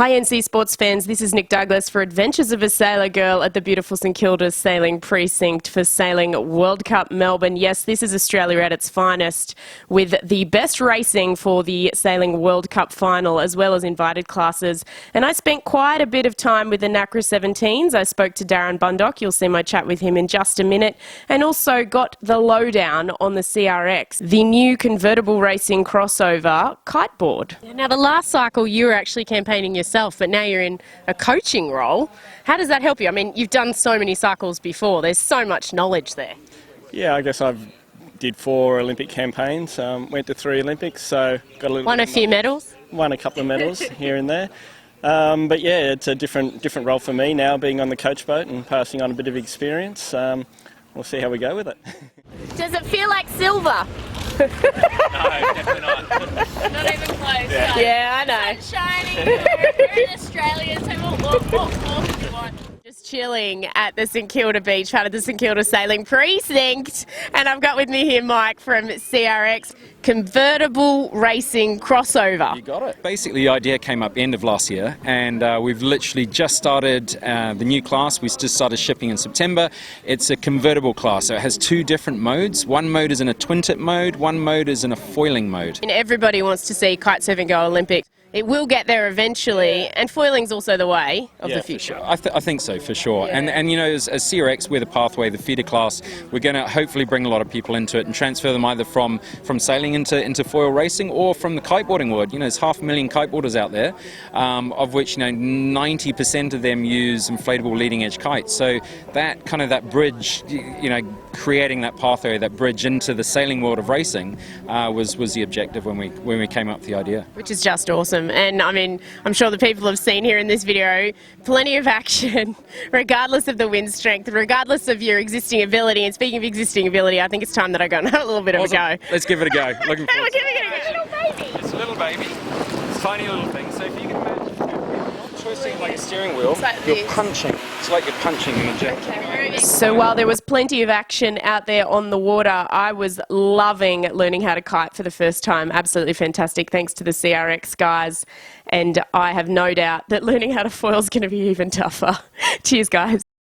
Hi NC Sports fans, this is Nick Douglas for Adventures of a Sailor Girl at the beautiful St Kilda Sailing Precinct for Sailing World Cup Melbourne. Yes, this is Australia at its finest, with the best racing for the Sailing World Cup final as well as invited classes. And I spent quite a bit of time with the NACRA 17s. I spoke to Darren Bundock, you'll see my chat with him in just a minute, and also got the lowdown on the CRX, the new Convertible Racing Crossover kiteboard. Now the last cycle you were actually campaigning yourself, but now you're in a coaching role. How does that help you? I mean, you've done so many cycles before. There's so much knowledge there. Yeah, I guess I've did 4 Olympic campaigns, went to 3 Olympics, so got a little. Won a few medals? Won a couple of medals here and there. But yeah, it's a different role for me now, being on the coach boat and passing on a bit of experience. We'll see how we go with it. Does it feel like silver? No, definitely not. Not even close. Yeah, I know. Sun's shining. We're in Australia, so we'll walk if you want. Just chilling at the St Kilda beach, part of the St Kilda Sailing Precinct. And I've got with me here Mike from CRX, Convertible Racing Crossover. You got it. Basically, the idea came up end of last year, and we've literally just started the new class. We just started shipping in September. It's a convertible class, so it has 2 different modes. One mode is in a twin-tip mode, one mode is in a foiling mode. And everybody wants to see kitesurfing go Olympic. It will get there eventually, and foiling's also the way of the future. Sure. I think so, for sure. Yeah. And you know, as CRX, we're the pathway, the feeder class. We're going to hopefully bring a lot of people into it and transfer them either from sailing into foil racing or from the kiteboarding world. You know, there's 500,000 kiteboarders out there, of which 90% of them use inflatable leading edge kites. So that bridge, creating that pathway, that bridge into the sailing world of racing, was the objective when we came up with the idea. Which is just awesome. And I mean, I'm sure the people have seen here in this video, plenty of action, regardless of the wind strength, regardless of your existing ability. And speaking of existing ability, I think it's time that I go and have a little bit of a go. Let's give it a go. Looking forward. We're giving it a go. Little baby. It's a little baby. It's a tiny little thing. So if you can imagine, you're not twisting like a steering wheel, you're punching. It's like you're punching in a jet. So while there was plenty of action out there on the water, I was loving learning how to kite for the first time. Absolutely fantastic. Thanks to the CRX guys. And I have no doubt that learning how to foil is going to be even tougher. Cheers, guys.